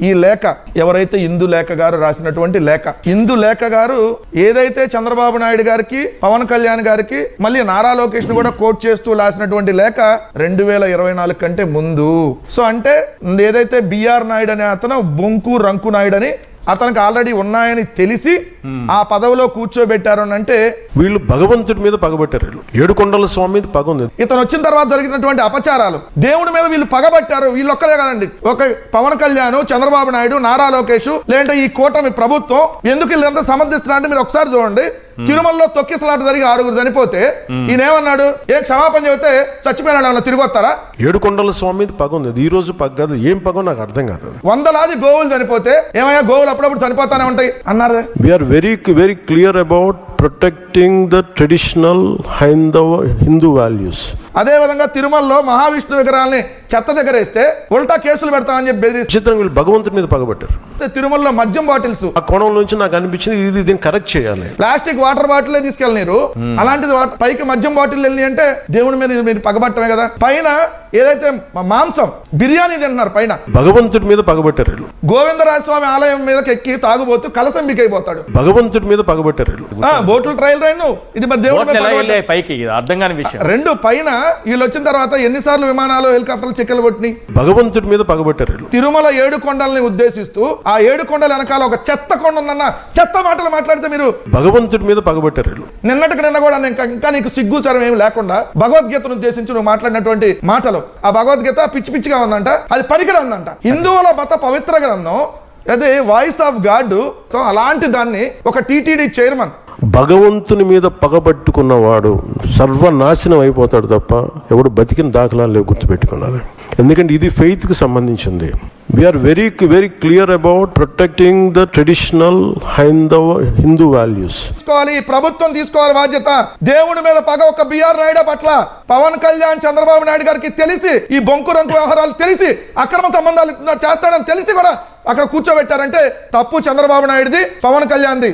ఈ లేఖ ఎవరైతే ఇందు లేఖ గారు రాసినటువంటి లేఖ, ఇందు లేఖ గారు ఏదైతే చంద్రబాబు నాయుడు గారికి, పవన్ కళ్యాణ్ గారికి, మళ్ళీ నారా లోకేష్ ను కూడా కోట్ చేస్తూ రాసినటువంటి లేఖ 2024 కంటే ముందు. సో అంటే ఏదైతే బిఆర్ నాయుడు అనే అతను బొంకు రంకు నాయుడు అని అతనికి ఆల్రెడీ ఉన్నాయని తెలిసి ఆ పదవిలో కూర్చోబెట్టారు అని అంటే వీళ్ళు భగవంతుడి మీద పగబట్టారు. ఏడుకొండల స్వామి మీద పగ ఉంది. ఇతను వచ్చిన తర్వాత జరిగినటువంటి అపచారాలు, దేవుడి మీద వీళ్ళు పగబట్టారు. వీళ్ళు ఒక్కలే కాదండి, ఒక పవన్ కళ్యాణ్, చంద్రబాబు నాయుడు, నారా లోకేష్, లేదంటే ఈ కూటమి ప్రభుత్వం ఎందుకు వీళ్ళంతా సమర్థిస్తున్నా అంటే మీరు ఒకసారి చూడండి. తిరుమలలో తొక్కిసలాట జరిగి 6 చనిపోతే ఈయనేమన్నాడు? ఏ క్షమాపణ చెబితే చచ్చిపోయినాడు, తిరిగి వస్తారా? ఏడుకొండల స్వామి మీద పగ ఉంది. ఈ రోజు పగ కాదు, ఏం పగో నాకు అర్థం కాదు. వందలాది గోవులు చనిపోతే ఏమయ్యా, గోవులు అప్పుడప్పుడు చనిపోతానే ఉంటాయి అన్నారు. We're very very clear about protecting the traditional Hindu values. అదే విధంగా తిరుమలలో మహావిష్ణు విగ్రహాలని చెత్త దగ్గర వేస్తే ఉల్టా కేసులు పెడతామని చెప్పి బెదిరిస్తారు. వీళ్ళు భగవంతుడి మీద పగబట్టారు. తిరుమలలో మద్యం బాటిల్స్, ఆ కోణం నుంచి నాకు అనిపించింది దీన్ని కరెక్ట్ చేయాలి. ప్లాస్టిక్ వాటర్ బాటిల్ తీసుకెళ్ళినారు, అలాంటిది పైకి మద్యం బాటిల్ వెళ్ళి అంటే దేవుడి మీద మీరు పగబట్టమే కదా. పైన ఏదైతే మాంసం బిర్యానీ తింటున్నారు, పైన భగవంతుడి మీద పగబట్టారు. గోవిందరాజస్వామి ఆలయం మీదకి ఎక్కి తాగుబోతూ కలసం బికైపోతాడు. భగవంతుడి మీద పగబట్టారు. బోట్లు ట్రయల్ రైన్, ఇది మరి దేవుడి పైకి అర్థం కాని విషయం. రెండు పైన వీళ్ళు వచ్చిన తర్వాత ఎన్నిసార్లు విమానాలు, హెలికాప్టర్లు చెక్కలు కొట్టినాయి. భగవంతుడి మీద పగబట్టారు. తిరుమల 7 కొండల్ని ఉద్దేశిస్తూ ఆ 7 కొండల వెనకాల ఒక చెత్త కొండ ఉందన్న చెత్త మాటలు మాట్లాడితే మీరు భగవంతుడి మీద పగబట్టారు. నిన్న కూడా ఇంకా నీకు సిగ్గు సరం ఏమి లేకుండా భగవద్గీతను ఉద్దేశించి నువ్వు మాట్లాడినటువంటి మాటలు, ఆ భగవద్గీత పిచ్చి పిచ్చిగా ఉందంట, అది పనికిరా ఉందంట. హిందువుల మత పవిత్ర గ్రంథం అదే వాయిస్ ఆఫ్ గాడ్. అలాంటి దాన్ని ఒక టీటీడీ చైర్మన్, భగవంతుని మీద పగబట్టుకున్నవాడు సర్వనాశనం అయిపోతాడు తప్ప ఎవడు బతికిన దాఖలాలు లేవు, గుర్తుపెట్టుకున్నారు. ఎందుకంటే ఇది ఫెయిత్ కి సంబంధించింది. We're very very clear about protecting the traditional Hindu values. ప్రభుత్వం తీసుకోవాలి బాధ్యత. దేవుడి మీద పగ ఒక బిఆర్ నాయుడు పట్ల, పవన్ కళ్యాణ్, చంద్రబాబు నాయుడు గారికి తెలిసి, ఈ బొంకు రంకు వ్యవహారాలు తెలిసి, అక్రమ సంబంధాలు చేస్తాడని తెలిసి కూడా అక్కడ కూర్చోబెట్టారంటే తప్పు చంద్రబాబు నాయుడుది, పవన్ కళ్యాణ్ది.